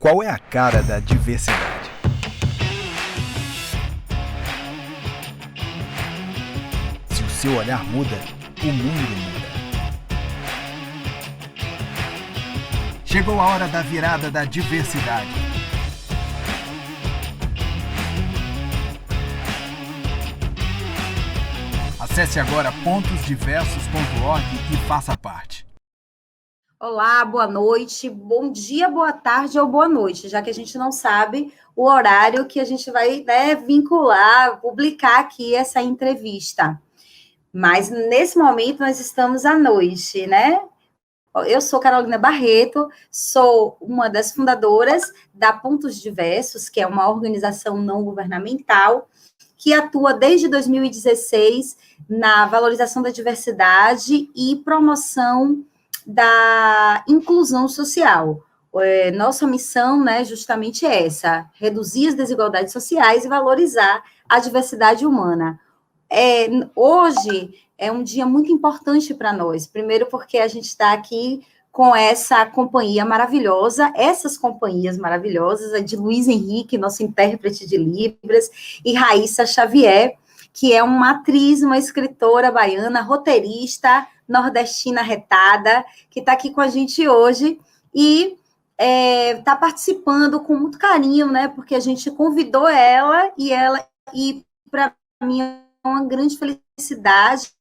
Qual é a cara da diversidade? Se o seu olhar muda, o mundo muda. Chegou a hora da virada da diversidade. Acesse agora pontosdiversos.org e faça parte. Olá, boa noite, bom dia, boa tarde ou boa noite, já que a gente não sabe o horário que a gente vai, vincular, publicar aqui essa entrevista. Mas, nesse momento, nós estamos à noite, né? Eu sou Carolina Barreto, sou uma das fundadoras da Pontos Diversos, que é uma organização não governamental que atua desde 2016 na valorização da diversidade e promoção da inclusão social. Nossa missão, né, justamente é essa, reduzir as desigualdades sociais e valorizar a diversidade humana. Hoje é um dia muito importante para nós, primeiro porque a gente está aqui com essa companhia maravilhosa, essas companhias maravilhosas, a de Luiz Henrique, nosso intérprete de Libras, e Raíssa Xavier, que é uma atriz, uma escritora baiana, roteirista, nordestina retada, que está aqui com a gente hoje e está participando com muito carinho, né? Porque a gente convidou ela e para mim é uma grande felicidade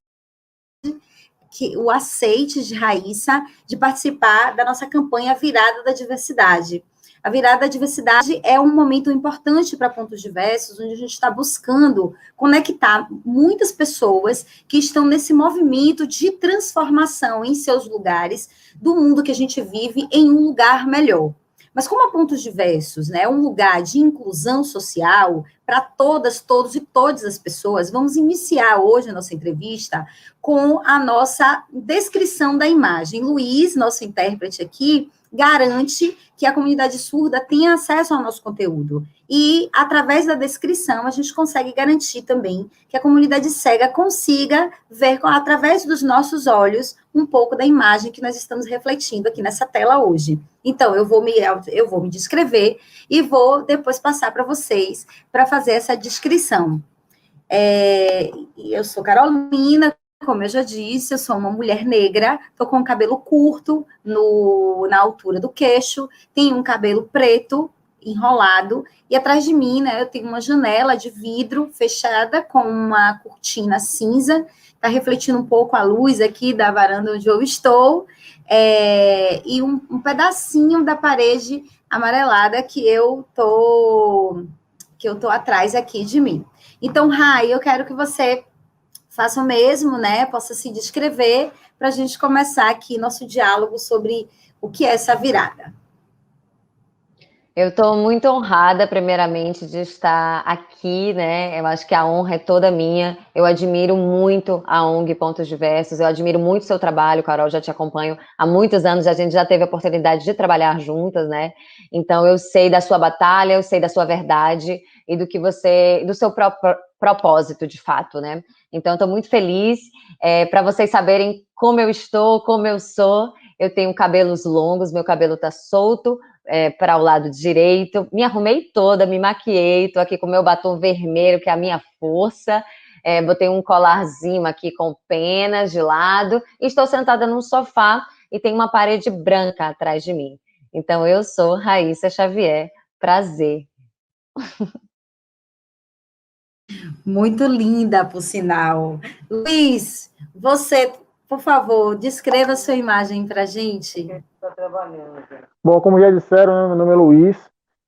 que o aceite de Raíssa de participar da nossa campanha Virada da Diversidade. A Virada da Diversidade é um momento importante para Pontos Diversos, onde a gente está buscando conectar muitas pessoas que estão nesse movimento de transformação em seus lugares, do mundo que a gente vive, em um lugar melhor. Mas como a Pontos Diversos, né, é um lugar de inclusão social para todas, todos e todas as pessoas, vamos iniciar hoje a nossa entrevista com a nossa descrição da imagem. Luiz, nosso intérprete aqui, garante que a comunidade surda tenha acesso ao nosso conteúdo. E, através da descrição, a gente consegue garantir também que a comunidade cega consiga ver, através dos nossos olhos, um pouco da imagem que nós estamos refletindo aqui nessa tela hoje. Então, eu vou me descrever e vou depois passar para vocês para fazer essa descrição. Eu sou Carolina, como eu já disse, eu sou uma mulher negra, estou com o cabelo curto na altura do queixo, tenho um cabelo preto, enrolado, e atrás de mim, né, eu tenho uma janela de vidro fechada com uma cortina cinza, está refletindo um pouco a luz aqui da varanda onde eu estou, e um pedacinho da parede amarelada que eu tô atrás aqui de mim. Então, Rai, eu quero que você faça o mesmo, né? Possa se descrever para a gente começar aqui nosso diálogo sobre o que é essa virada. Eu estou muito honrada, primeiramente, de estar aqui, né? Eu acho que a honra é toda minha. Eu admiro muito a ONG Pontos Diversos, eu admiro muito o seu trabalho, Carol, já te acompanho há muitos anos, a gente já teve a oportunidade de trabalhar juntas, né? Então, eu sei da sua batalha, eu sei da sua verdade e do seu próprio propósito, de fato, né? Então, estou muito feliz. Para vocês saberem como eu estou, como eu sou, eu tenho cabelos longos, meu cabelo está solto, para o lado direito, me arrumei toda, me maquiei, tô aqui com meu batom vermelho, que é a minha força, botei um colarzinho aqui com penas de lado, e estou sentada num sofá e tem uma parede branca atrás de mim. Então, eu sou Raíssa Xavier, prazer. Muito linda, por sinal. Luiz, você, por favor, descreva a sua imagem para a gente. Bom, como já disseram, meu nome é Luiz,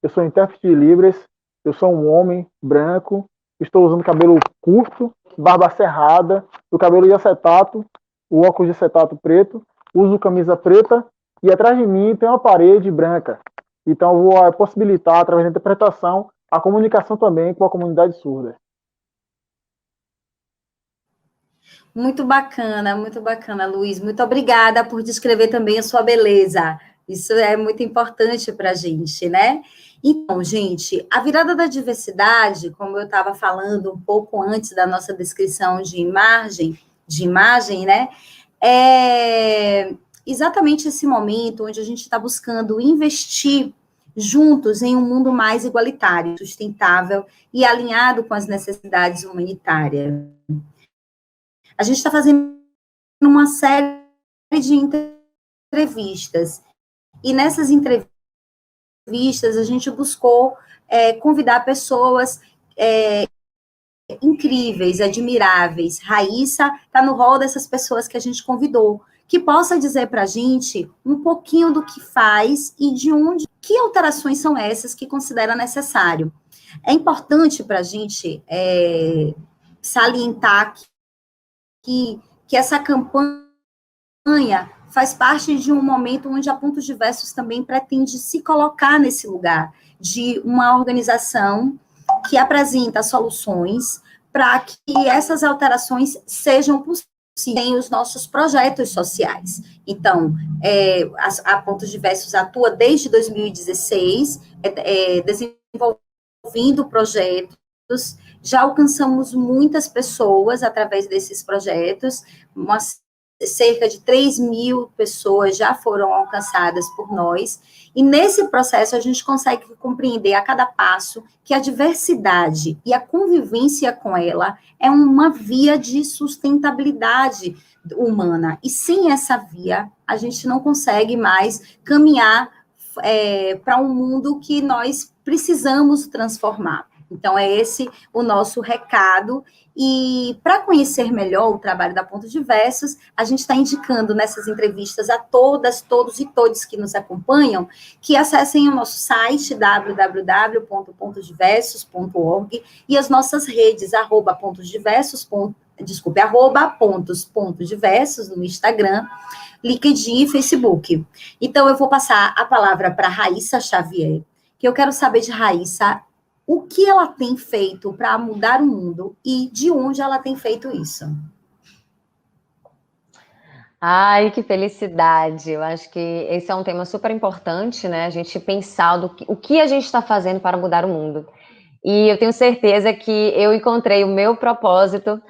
eu sou intérprete de Libras, eu sou um homem branco, estou usando cabelo curto, barba cerrada, o cabelo de acetato, o óculos de acetato preto, uso camisa preta e atrás de mim tem uma parede branca. Então eu vou possibilitar, através da interpretação, a comunicação também com a comunidade surda. Muito bacana, Luiz. Muito obrigada por descrever também a sua beleza. Isso é muito importante para a gente, né? Então, gente, a virada da diversidade, como eu estava falando um pouco antes da nossa descrição de imagem, né? É exatamente esse momento onde a gente está buscando investir juntos em um mundo mais igualitário, sustentável e alinhado com as necessidades humanitárias. A gente está fazendo uma série de entrevistas, e nessas entrevistas a gente buscou convidar pessoas incríveis, admiráveis. Raíssa está no rol dessas pessoas que a gente convidou, que possa dizer para a gente um pouquinho do que faz e de onde, que alterações são essas que considera necessário. É importante para a gente salientar que essa campanha faz parte de um momento onde a Pontos Diversos também pretende se colocar nesse lugar de uma organização que apresenta soluções para que essas alterações sejam possíveis em os nossos projetos sociais. Então, a Pontos Diversos atua desde 2016, desenvolvendo projetos, já alcançamos muitas pessoas através desses projetos, cerca de 3.000 pessoas já foram alcançadas por nós, e nesse processo a gente consegue compreender a cada passo que a diversidade e a convivência com ela é uma via de sustentabilidade humana, e sem essa via a gente não consegue mais caminhar para um mundo que nós precisamos transformar. Então, é esse o nosso recado. E para conhecer melhor o trabalho da Pontos Diversos, a gente está indicando nessas entrevistas a todas, todos e todos que nos acompanham, que acessem o nosso site www.pontosdiversos.org e as nossas redes, @pontos.diversos no Instagram, LinkedIn e Facebook. Então, eu vou passar a palavra para Raíssa Xavier, que eu quero saber de Raíssa o que ela tem feito para mudar o mundo e de onde ela tem feito isso. Ai, que felicidade! Eu acho que esse é um tema super importante, né? A gente pensar o que a gente está fazendo para mudar o mundo. E eu tenho certeza que eu encontrei o meu propósito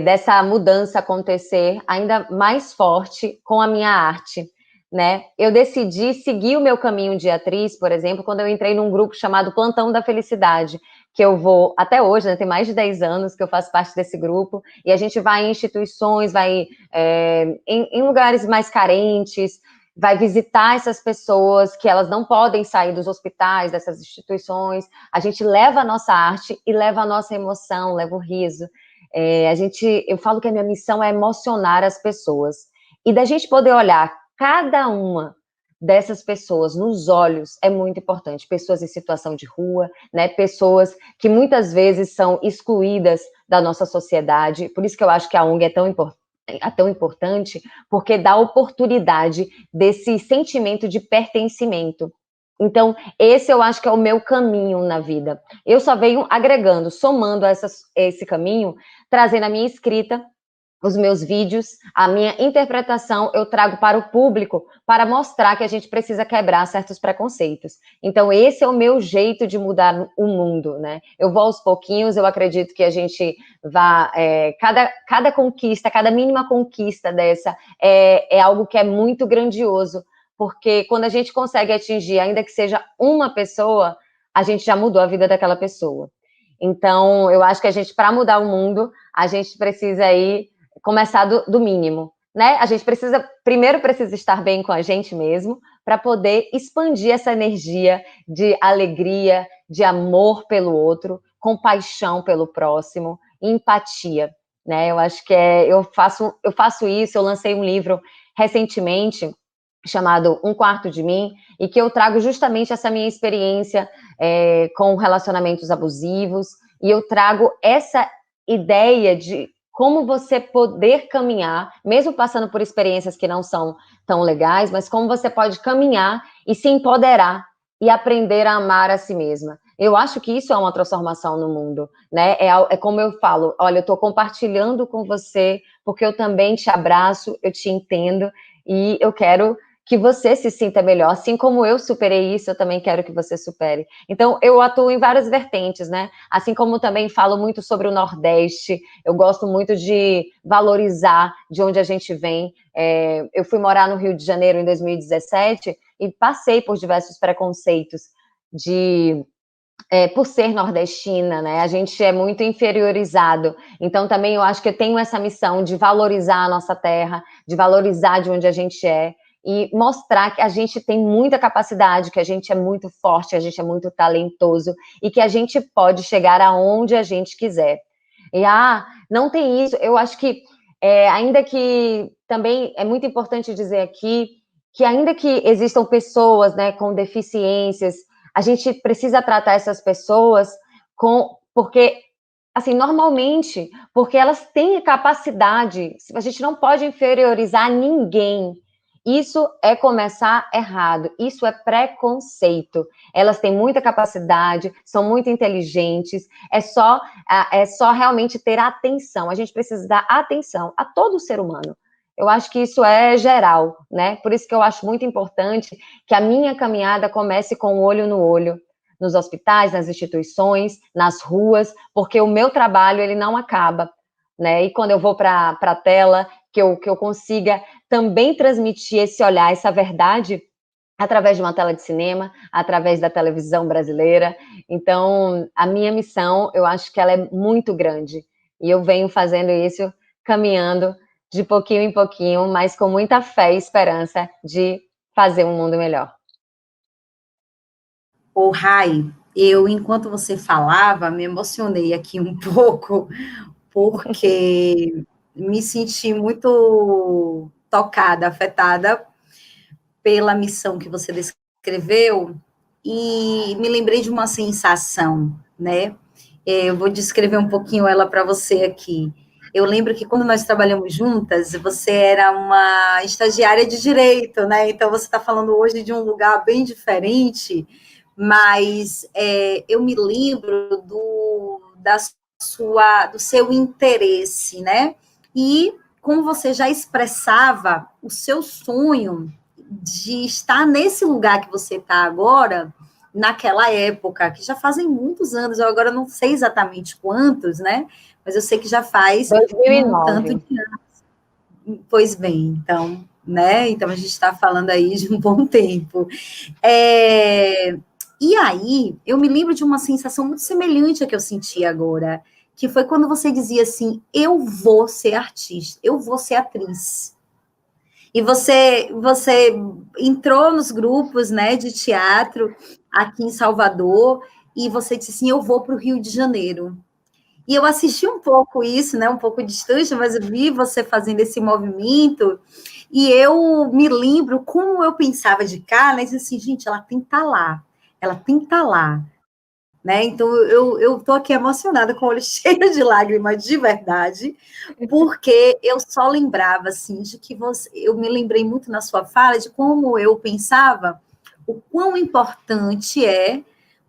dessa mudança acontecer ainda mais forte com a minha arte, né? Eu decidi seguir o meu caminho de atriz, por exemplo, quando eu entrei num grupo chamado Plantão da Felicidade, que eu vou até hoje, né? Tem mais de 10 anos que eu faço parte desse grupo, e a gente vai em instituições, vai em lugares mais carentes, vai visitar essas pessoas que elas não podem sair dos hospitais, dessas instituições. A gente leva a nossa arte e leva a nossa emoção, leva o riso. Eu falo que a minha missão é emocionar as pessoas. E da gente poder olhar cada uma dessas pessoas nos olhos é muito importante. Pessoas em situação de rua, né? Pessoas que muitas vezes são excluídas da nossa sociedade. Por isso que eu acho que a ONG é tão importante, porque dá oportunidade desse sentimento de pertencimento. Então, esse eu acho que é o meu caminho na vida. Eu só venho agregando, somando esse caminho, trazendo a minha escrita, os meus vídeos, a minha interpretação, eu trago para o público para mostrar que a gente precisa quebrar certos preconceitos. Então, esse é o meu jeito de mudar o mundo, né? Eu vou aos pouquinhos, eu acredito que a gente cada conquista, cada mínima conquista dessa é algo que é muito grandioso, porque quando a gente consegue atingir, ainda que seja uma pessoa, a gente já mudou a vida daquela pessoa. Então, eu acho que a gente, para mudar o mundo, a gente precisa começar do mínimo, né? A gente primeiro precisa estar bem com a gente mesmo, para poder expandir essa energia de alegria, de amor pelo outro, compaixão pelo próximo, empatia, né? Eu acho que eu faço isso, eu lancei um livro recentemente, chamado Um Quarto de Mim, e que eu trago justamente essa minha experiência com relacionamentos abusivos, e eu trago essa ideia de como você poder caminhar, mesmo passando por experiências que não são tão legais, mas como você pode caminhar e se empoderar e aprender a amar a si mesma. Eu acho que isso é uma transformação no mundo, né? É como eu falo, olha, eu estou compartilhando com você, porque eu também te abraço, eu te entendo, e eu quero que você se sinta melhor. Assim como eu superei isso, eu também quero que você supere. Então, eu atuo em várias vertentes, né? Assim como também falo muito sobre o Nordeste, eu gosto muito de valorizar de onde a gente vem. Eu fui morar no Rio de Janeiro em 2017 e passei por diversos preconceitos por ser nordestina, né? A gente é muito inferiorizado. Então, também eu acho que eu tenho essa missão de valorizar a nossa terra, de valorizar de onde a gente é e mostrar que a gente tem muita capacidade, que a gente é muito forte, a gente é muito talentoso e que a gente pode chegar aonde a gente quiser. E, não tem isso. Eu acho que, ainda que também é muito importante dizer aqui que ainda que existam pessoas, né, com deficiências, a gente precisa tratar essas pessoas porque, assim, normalmente, porque elas têm capacidade, a gente não pode inferiorizar ninguém. Isso é começar errado, isso é preconceito. Elas têm muita capacidade, são muito inteligentes, é só realmente ter atenção. A gente precisa dar atenção a todo ser humano. Eu acho que isso é geral, né? Por isso que eu acho muito importante que a minha caminhada comece com o olho no olho, nos hospitais, nas instituições, nas ruas, porque o meu trabalho, ele não acaba, né? E quando eu vou para a tela, que eu consiga também transmitir esse olhar, essa verdade, através de uma tela de cinema, através da televisão brasileira. Então, a minha missão, eu acho que ela é muito grande, e eu venho fazendo isso, caminhando de pouquinho em pouquinho, mas com muita fé e esperança de fazer um mundo melhor. Ô, Rai, enquanto você falava, me emocionei aqui um pouco, porque me senti muito tocada, afetada pela missão que você descreveu, e me lembrei de uma sensação, né? Eu vou descrever um pouquinho ela para você aqui. Eu lembro que quando nós trabalhamos juntas, você era uma estagiária de direito, né? Então você está falando hoje de um lugar bem diferente, mas eu me lembro do seu interesse, né? E como você já expressava o seu sonho de estar nesse lugar que você está agora, naquela época, que já fazem muitos anos, eu agora não sei exatamente quantos, né? Mas eu sei que já faz 2009. um tanto de anos. Pois bem, então, né? Então a gente está falando aí de um bom tempo. E aí, eu me lembro de uma sensação muito semelhante à que eu senti agora, que foi quando você dizia assim: eu vou ser artista, eu vou ser atriz. E você entrou nos grupos, né, de teatro aqui em Salvador, e você disse assim: eu vou para o Rio de Janeiro. E eu assisti um pouco isso, né, um pouco distante, mas eu vi você fazendo esse movimento, e eu me lembro como eu pensava de cá, né, assim, gente, ela tem que estar lá, ela tem que estar lá. Né? Então, eu estou aqui emocionada, com o olho cheio de lágrimas, de verdade, porque eu só lembrava, assim, de que eu me lembrei muito na sua fala de como eu pensava o quão importante é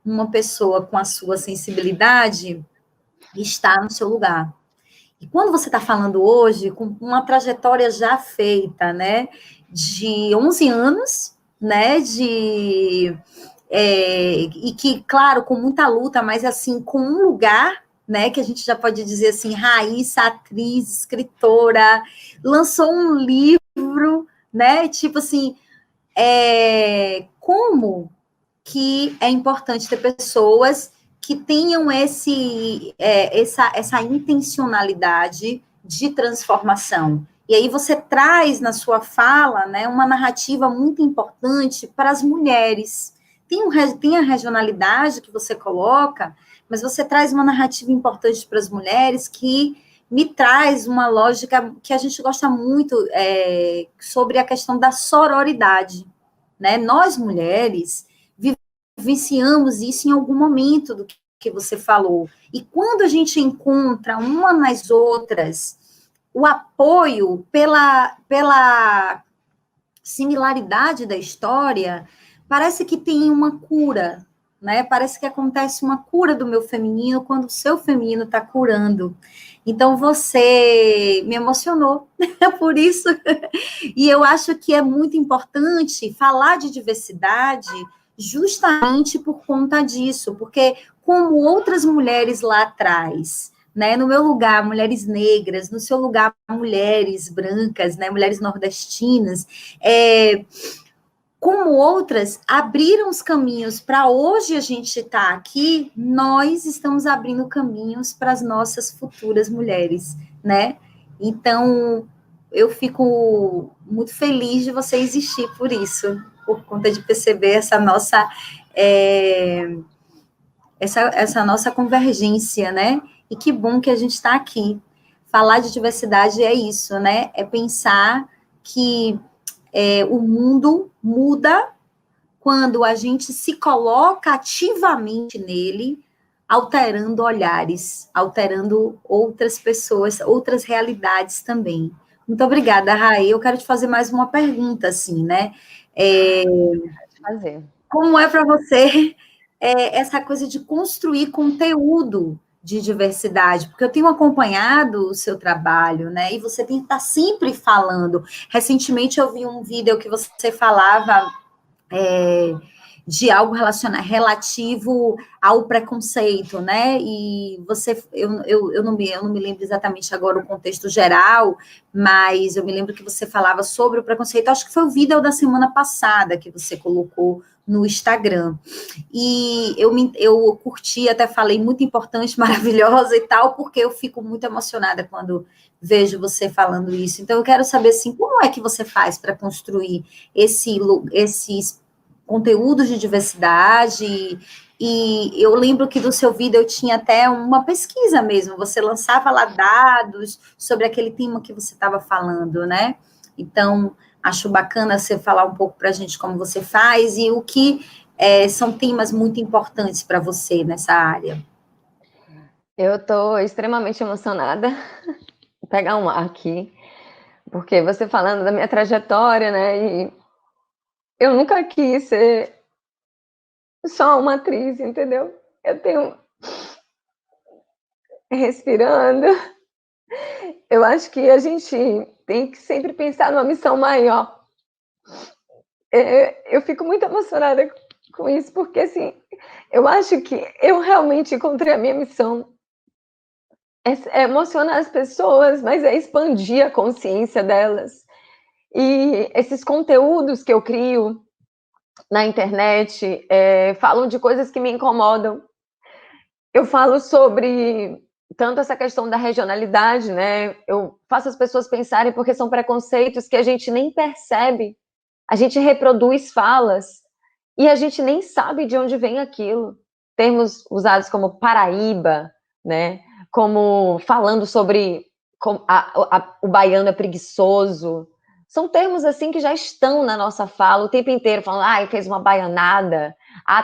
uma pessoa com a sua sensibilidade estar no seu lugar. E quando você está falando hoje, com uma trajetória já feita, né, de 11 anos, né, e que, claro, com muita luta, mas assim, com um lugar, né, que a gente já pode dizer assim, Raíssa, atriz, escritora, lançou um livro, né, tipo assim, como que é importante ter pessoas que tenham essa intencionalidade de transformação. E aí você traz na sua fala, né, uma narrativa muito importante para as mulheres. Tem a regionalidade que você coloca, mas você traz uma narrativa importante para as mulheres que me traz uma lógica que a gente gosta muito sobre a questão da sororidade. Né? Nós, mulheres, vivenciamos isso em algum momento do que você falou. E quando a gente encontra uma nas outras o apoio pela similaridade da história, parece que tem uma cura, né? Parece que acontece uma cura do meu feminino quando o seu feminino está curando. Então, você me emocionou por isso. E eu acho que é muito importante falar de diversidade justamente por conta disso, porque como outras mulheres lá atrás, né, no meu lugar, mulheres negras, no seu lugar, mulheres brancas, né, mulheres nordestinas, como outras abriram os caminhos para hoje a gente estar aqui, nós estamos abrindo caminhos para as nossas futuras mulheres, né? Então, eu fico muito feliz de você existir por isso, por conta de perceber essa nossa essa nossa convergência, né? E que bom que a gente está aqui. Falar de diversidade é isso, né? É pensar que o mundo muda quando a gente se coloca ativamente nele, alterando olhares, alterando outras pessoas, outras realidades também. Muito obrigada, Raí. Eu quero te fazer mais uma pergunta, assim, né? Fazer. Como é para você essa coisa de construir conteúdo de diversidade? Porque eu tenho acompanhado o seu trabalho, né? E você tem que estar sempre falando. Recentemente eu vi um vídeo que você falava de algo relativo ao preconceito, né? E você, eu não me lembro exatamente agora o contexto geral, mas eu me lembro que você falava sobre o preconceito. Acho que foi o vídeo da semana passada que você colocou no Instagram. E eu curti, até falei, muito importante, maravilhosa e tal, porque eu fico muito emocionada quando vejo você falando isso. Então, eu quero saber, assim, como é que você faz para construir esses conteúdos de diversidade? E eu lembro que do seu vídeo eu tinha até uma pesquisa mesmo, você lançava lá dados sobre aquele tema que você estava falando, né? Então, acho bacana você falar um pouco para a gente como você faz e o que são temas muito importantes para você nessa área. Eu estou extremamente emocionada. Vou pegar um ar aqui, porque você falando da minha trajetória, né? E eu nunca quis ser só uma atriz, entendeu? Eu tenho respirando. Eu acho que a gente tem que sempre pensar numa missão maior. Eu fico muito emocionada com isso, porque assim, eu acho que eu realmente encontrei a minha missão. É emocionar as pessoas, mas é expandir a consciência delas. E esses conteúdos que eu crio na internet falam de coisas que me incomodam. Eu falo sobre tanto essa questão da regionalidade, né? Eu faço as pessoas pensarem porque são preconceitos que a gente nem percebe. A gente reproduz falas e a gente nem sabe de onde vem aquilo. Termos usados como Paraíba, né? Como falando sobre o baiano é preguiçoso. São termos assim que já estão na nossa fala o tempo inteiro, falando, fez uma baianada,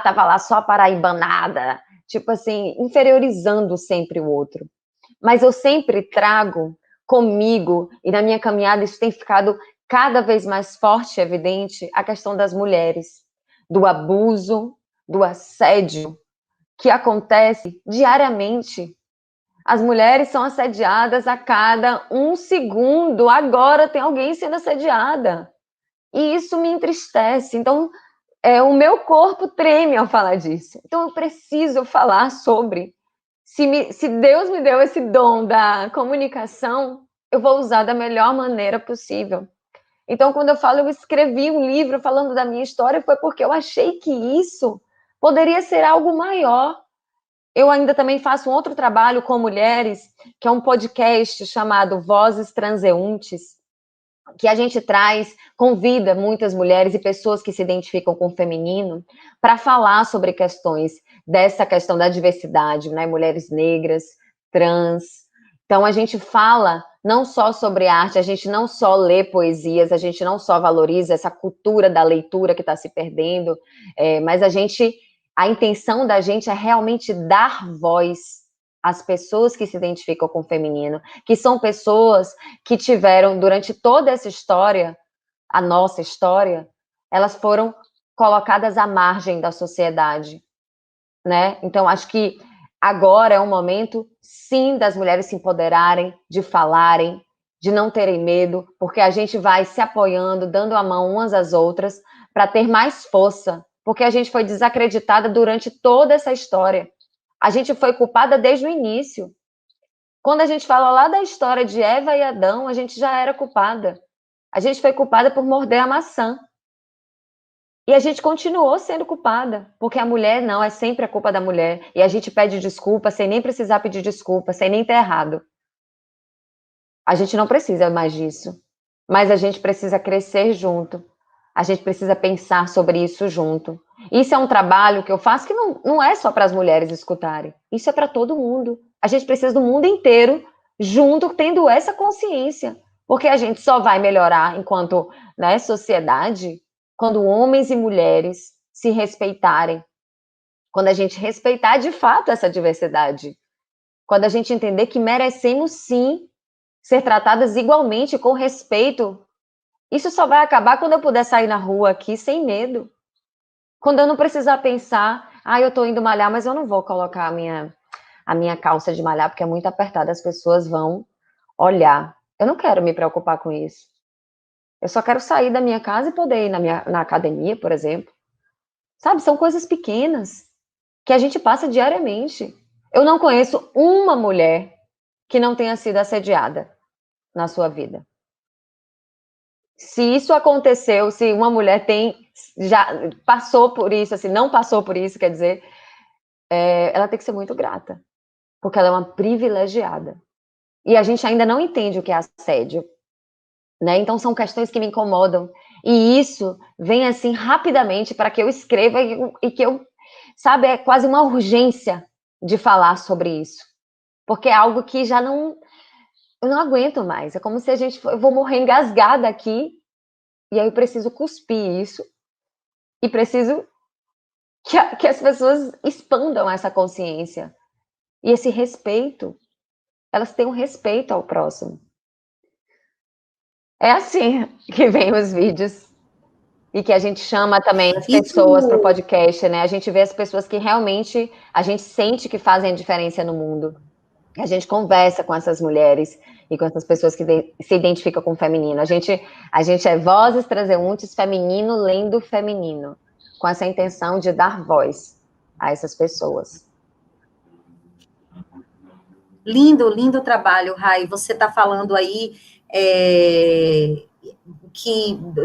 tava lá só paraibanada, tipo assim, inferiorizando sempre o outro. Mas eu sempre trago comigo, e na minha caminhada isso tem ficado cada vez mais forte e evidente, a questão das mulheres, do abuso, do assédio, que acontece diariamente. As mulheres são assediadas a cada 1 segundo. Agora tem alguém sendo assediada. E isso me entristece. Então, o meu corpo treme ao falar disso. Então, eu preciso falar sobre. Se Deus me deu esse dom da comunicação, eu vou usar da melhor maneira possível. Então, quando eu falo, eu escrevi um livro falando da minha história, foi porque eu achei que isso poderia ser algo maior. Eu ainda também faço um outro trabalho com mulheres, que é um podcast chamado Vozes Transeuntes, que a gente convida muitas mulheres e pessoas que se identificam com o feminino para falar sobre questões dessa questão da diversidade, né? Mulheres negras, trans. Então, a gente fala não só sobre arte, a gente não só lê poesias, a gente não só valoriza essa cultura da leitura que está se perdendo, mas a intenção da gente é realmente dar voz às pessoas que se identificam com o feminino, que são pessoas que tiveram, durante toda essa história, a nossa história, elas foram colocadas à margem da sociedade. né? Então, acho que agora é um momento, sim, das mulheres se empoderarem, de falarem, de não terem medo, porque a gente vai se apoiando, dando a mão umas às outras, para ter mais força, porque a gente foi desacreditada durante toda essa história. A gente foi culpada desde o início. Quando a gente fala lá da história de Eva e Adão, a gente já era culpada. A gente foi culpada por morder a maçã. E a gente continuou sendo culpada, porque a mulher não, é sempre a culpa da mulher. E a gente pede desculpa sem nem precisar pedir desculpa, sem nem ter errado. A gente não precisa mais disso. Mas a gente precisa crescer junto. A gente precisa pensar sobre isso junto. Isso é um trabalho que eu faço que não é só para as mulheres escutarem. Isso é para todo mundo. A gente precisa do mundo inteiro junto, tendo essa consciência. Porque a gente só vai melhorar enquanto, né, sociedade quando homens e mulheres se respeitarem. Quando a gente respeitar de fato essa diversidade. Quando a gente entender que merecemos sim ser tratadas igualmente, com respeito. Isso só vai acabar quando eu puder sair na rua aqui sem medo. Quando eu não precisar pensar, eu tô indo malhar, mas eu não vou colocar a minha calça de malhar, porque é muito apertada, as pessoas vão olhar. Eu não quero me preocupar com isso. Eu só quero sair da minha casa e poder ir na academia, por exemplo. Sabe, são coisas pequenas que a gente passa diariamente. Eu não conheço uma mulher que não tenha sido assediada na sua vida. Se isso aconteceu, se uma mulher já passou por isso, assim, não passou por isso, quer dizer, ela tem que ser muito grata, porque ela é uma privilegiada. E a gente ainda não entende o que é assédio, né? Então são questões que me incomodam. E isso vem assim rapidamente para que eu escreva e que eu, sabe, é quase uma urgência de falar sobre isso. Porque é algo que já não... Eu não aguento mais. É como se eu vou morrer engasgada aqui, e aí eu preciso cuspir isso, e preciso que as pessoas expandam essa consciência. E esse respeito, elas têm um respeito ao próximo. É assim que vem os vídeos. E que a gente chama também as pessoas para o podcast, né? A gente vê as pessoas que realmente a gente sente que fazem a diferença no mundo. A gente conversa com essas mulheres e com essas pessoas que se identificam com o feminino. A gente é vozes transeuntes feminino lendo feminino, com essa intenção de dar voz a essas pessoas. Lindo, lindo trabalho, Rai. Você está falando aí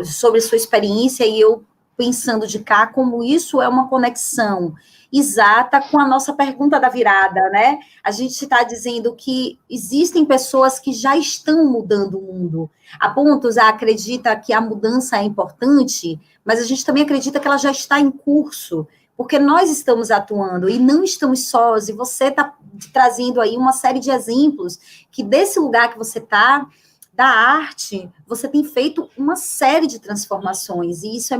sobre sua experiência e eu pensando de cá como isso é uma conexão exata com a nossa pergunta da virada, né? A gente está dizendo que existem pessoas que já estão mudando o mundo. A Pontos acredita que a mudança é importante, mas a gente também acredita que ela já está em curso, porque nós estamos atuando e não estamos sós, e você está trazendo aí uma série de exemplos que desse lugar que você está, da arte, você tem feito uma série de transformações, e isso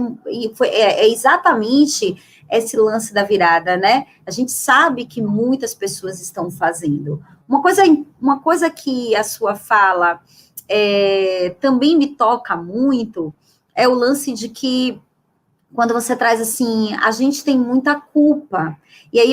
é exatamente esse lance da virada, né? A gente sabe que muitas pessoas estão fazendo. Uma coisa que a sua fala também me toca muito é o lance de que quando você traz assim, a gente tem muita culpa. E aí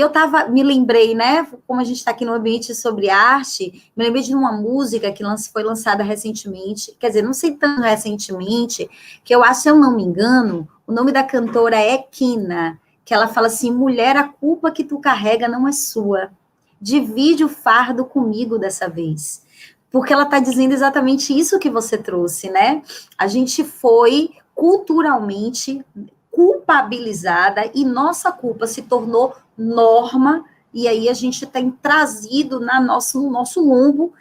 me lembrei, né, como a gente está aqui no ambiente sobre arte, me lembrei de uma música que foi lançada recentemente, quer dizer, não sei tanto recentemente, que eu acho, se eu não me engano, o nome da cantora é Kina, que ela fala assim, mulher, a culpa que tu carrega não é sua, divide o fardo comigo dessa vez. Porque ela está dizendo exatamente isso que você trouxe, né? A gente foi culturalmente culpabilizada e nossa culpa se tornou norma, e aí a gente tem trazido no nosso lombo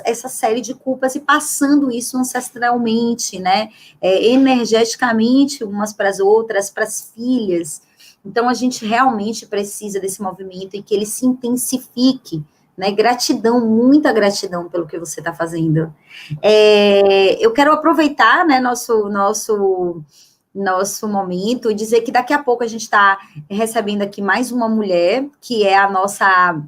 essa série de culpas e passando isso ancestralmente, né? Energeticamente umas para as outras, para as filhas. Então a gente realmente precisa desse movimento e que ele se intensifique, né? Gratidão, muita gratidão pelo que você está fazendo. Eu quero aproveitar, né, nosso momento, e dizer que daqui a pouco a gente está recebendo aqui mais uma mulher, que é a nossa,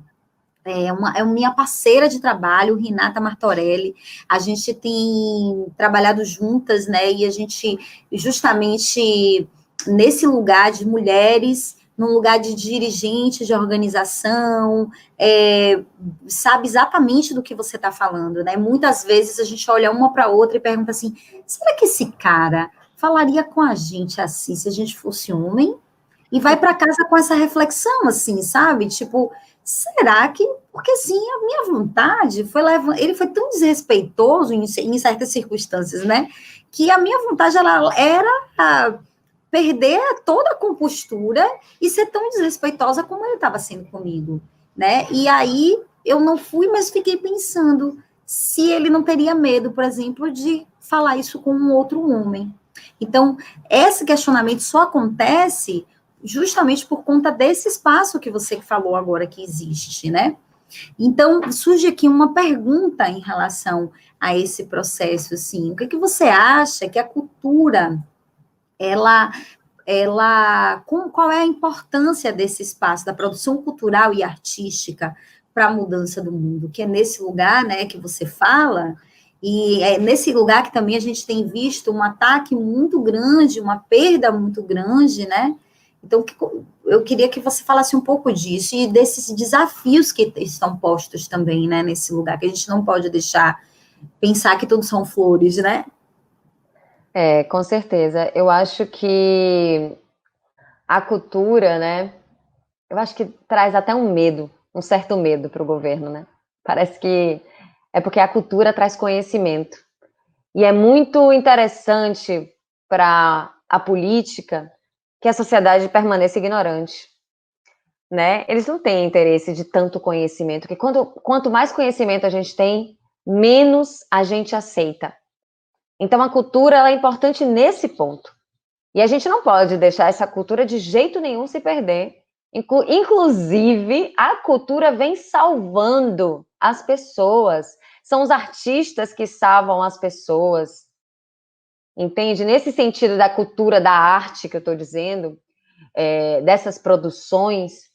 minha parceira de trabalho, Renata Martorelli. A gente tem trabalhado juntas, né, e a gente, justamente nesse lugar de mulheres num lugar de dirigente, de organização, sabe exatamente do que você está falando, né? Muitas vezes a gente olha uma para outra e pergunta assim, será que esse cara falaria com a gente assim, se a gente fosse homem? E vai para casa com essa reflexão, assim, sabe? Tipo, será que... Porque, assim, a minha vontade foi levar... Ele foi tão desrespeitoso em certas circunstâncias, né? Que a minha vontade, ela era perder toda a compostura e ser tão desrespeitosa como ele estava sendo comigo, né? E aí, eu não fui, mas fiquei pensando se ele não teria medo, por exemplo, de falar isso com um outro homem. Então, esse questionamento só acontece justamente por conta desse espaço que você falou agora que existe, né? Então, surge aqui uma pergunta em relação a esse processo, assim, o que você acha que a cultura, qual é a importância desse espaço, da produção cultural e artística para a mudança do mundo, que é nesse lugar, né, que você fala, e é nesse lugar que também a gente tem visto um ataque muito grande, uma perda muito grande, né? Então, eu queria que você falasse um pouco disso e desses desafios que estão postos também, né, nesse lugar, que a gente não pode deixar pensar que tudo são flores, né? Com certeza. Eu acho que a cultura, né? Eu acho que traz até um medo, um certo medo para o governo, né? Parece que é porque a cultura traz conhecimento. E é muito interessante para a política que a sociedade permaneça ignorante, né? Eles não têm interesse de tanto conhecimento, porque quanto mais conhecimento a gente tem, menos a gente aceita. Então a cultura ela é importante nesse ponto. E a gente não pode deixar essa cultura de jeito nenhum se perder. Inclusive, a cultura vem salvando as pessoas. São os artistas que salvam as pessoas. Entende? Nesse sentido da cultura, da arte que eu estou dizendo, dessas produções,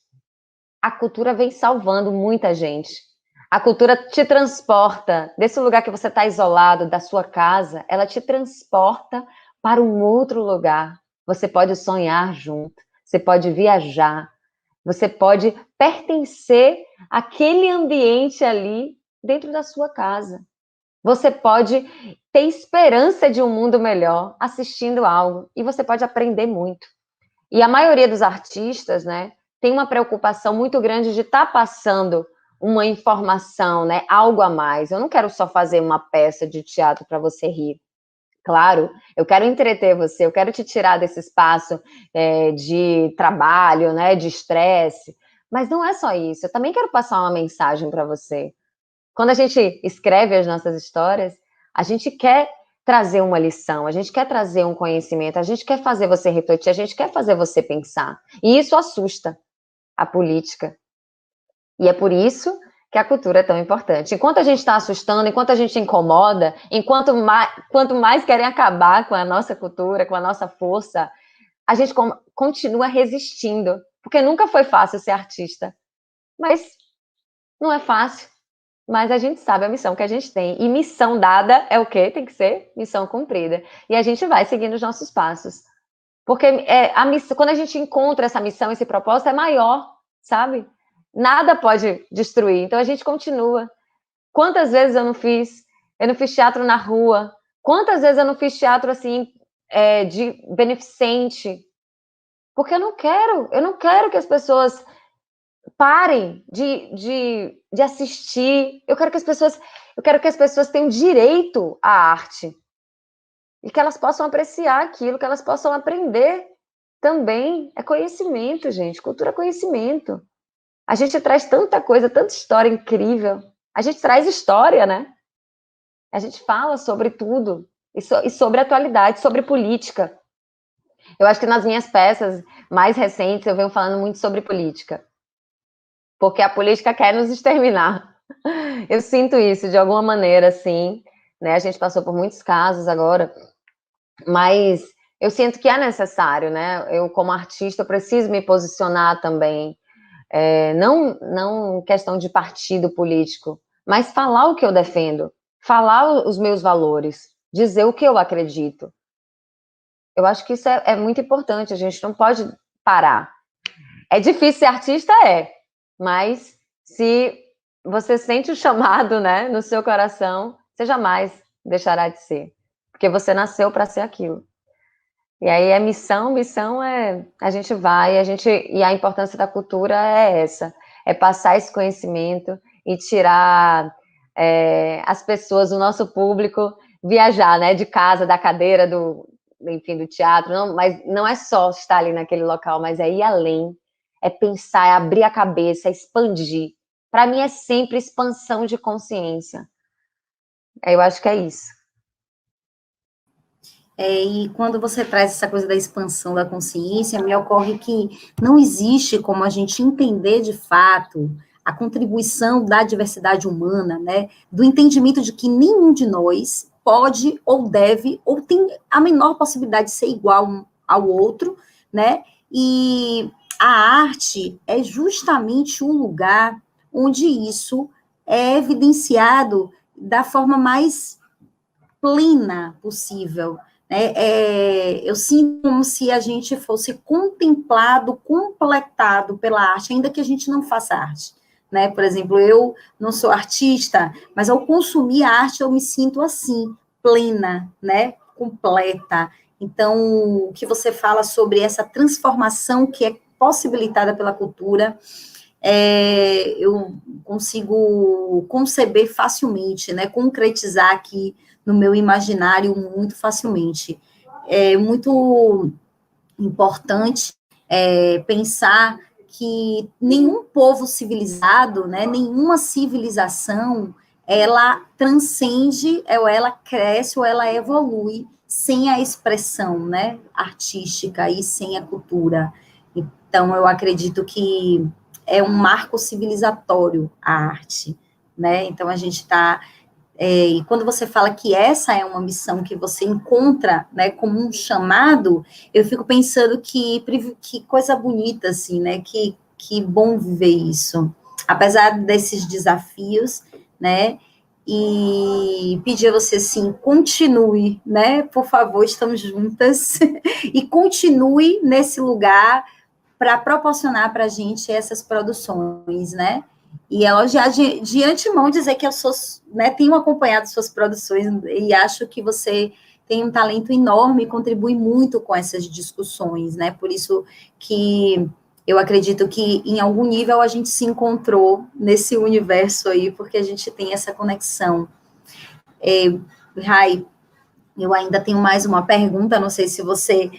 a cultura vem salvando muita gente. A cultura te transporta desse lugar que você está isolado, da sua casa, ela te transporta para um outro lugar. Você pode sonhar junto, você pode viajar, você pode pertencer àquele ambiente ali dentro da sua casa. Você pode ter esperança de um mundo melhor assistindo algo e você pode aprender muito. E a maioria dos artistas, né, tem uma preocupação muito grande de estar passando uma informação, né, algo a mais. Eu não quero só fazer uma peça de teatro para você rir. Claro, eu quero entreter você, eu quero te tirar desse espaço de trabalho, né, de estresse. Mas não é só isso, eu também quero passar uma mensagem para você. Quando a gente escreve as nossas histórias, a gente quer trazer uma lição, a gente quer trazer um conhecimento, a gente quer fazer você refletir, a gente quer fazer você pensar. E isso assusta a política. E é por isso que a cultura é tão importante. Enquanto a gente está assustando, enquanto a gente incomoda, quanto mais querem acabar com a nossa cultura, com a nossa força, a gente continua resistindo. Porque nunca foi fácil ser artista. Mas não é fácil. Mas a gente sabe a missão que a gente tem. E missão dada é o quê? Tem que ser missão cumprida. E a gente vai seguindo os nossos passos. Porque a missão, quando a gente encontra essa missão, esse propósito, é maior, sabe? Nada pode destruir. Então a gente continua. Quantas vezes eu não fiz teatro na rua? Quantas vezes eu não fiz teatro assim, de beneficente? Porque eu não quero que as pessoas parem de assistir. Eu quero que as pessoas tenham direito à arte. E que elas possam apreciar aquilo, que elas possam aprender também. É conhecimento, gente. Cultura é conhecimento. A gente traz tanta coisa, tanta história incrível. A gente traz história, né? A gente fala sobre tudo. E sobre atualidade, sobre política. Eu acho que nas minhas peças mais recentes eu venho falando muito sobre política. Porque a política quer nos exterminar. Eu sinto isso de alguma maneira, assim, né? A gente passou por muitos casos agora, mas eu sinto que é necessário, né? Eu, como artista, preciso me posicionar também. Não questão de partido político, mas falar o que eu defendo, falar os meus valores, dizer o que eu acredito. Eu acho que isso é muito importante, a gente não pode parar. É difícil ser artista, mas se você sente o chamado, né, no seu coração, você jamais deixará de ser, porque você nasceu para ser aquilo. E aí missão é a gente vai, e a importância da cultura é essa, é passar esse conhecimento e tirar as pessoas, o nosso público, viajar, né, de casa, da cadeira, enfim, do teatro, mas não é só estar ali naquele local, mas é ir além, é pensar, é abrir a cabeça, é expandir. Para mim é sempre expansão de consciência. Eu acho que é isso. E quando você traz essa coisa da expansão da consciência, me ocorre que não existe como a gente entender de fato a contribuição da diversidade humana, né, do entendimento de que nenhum de nós pode ou deve ou tem a menor possibilidade de ser igual ao outro, né, e a arte é justamente um lugar onde isso é evidenciado da forma mais plena possível. Eu sinto como se a gente fosse contemplado, completado pela arte, ainda que a gente não faça arte. Né? Por exemplo, eu não sou artista, mas ao consumir a arte eu me sinto assim, plena, né? Completa. Então, o que você fala sobre essa transformação que é possibilitada pela cultura, eu consigo conceber facilmente, né? Concretizar aqui no meu imaginário muito facilmente. É muito importante pensar que nenhum povo civilizado, né, nenhuma civilização, ela transcende, ou ela cresce, ou ela evolui sem a expressão, né, artística e sem a cultura. Então, eu acredito que é um marco civilizatório a arte, né? Então, a gente está e quando você fala que essa é uma missão que você encontra, né, como um chamado, eu fico pensando que coisa bonita, assim, né, que bom viver isso, apesar desses desafios, né, e pedir a você, assim, continue, né, por favor, estamos juntas, e continue nesse lugar para proporcionar para a gente essas produções, né, e elogiar de antemão, dizer que eu sou, né, tenho acompanhado suas produções e acho que você tem um talento enorme e contribui muito com essas discussões, né? Por isso que eu acredito que em algum nível a gente se encontrou nesse universo aí, porque a gente tem essa conexão. Rai, eu ainda tenho mais uma pergunta, não sei se você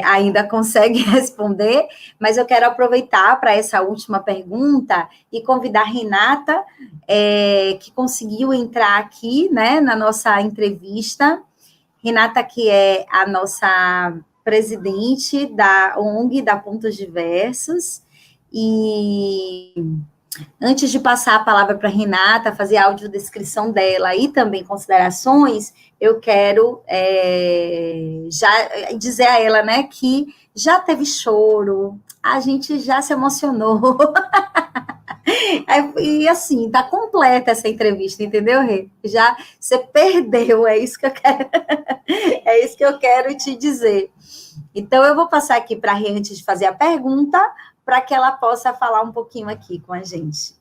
ainda consegue responder, mas eu quero aproveitar para essa última pergunta e convidar a Renata, que conseguiu entrar aqui, né, na nossa entrevista. Renata, que é a nossa presidente da ONG, da Pontos Diversos, e antes de passar a palavra para a Renata, fazer a audiodescrição dela e também considerações, eu quero já dizer a ela, né, que já teve choro, a gente já se emocionou. E assim, tá completa essa entrevista, entendeu, Rê? Já você perdeu, é isso que eu quero, é isso que eu quero te dizer. Então, eu vou passar aqui para a Rê antes de fazer a pergunta, para que ela possa falar um pouquinho aqui com a gente.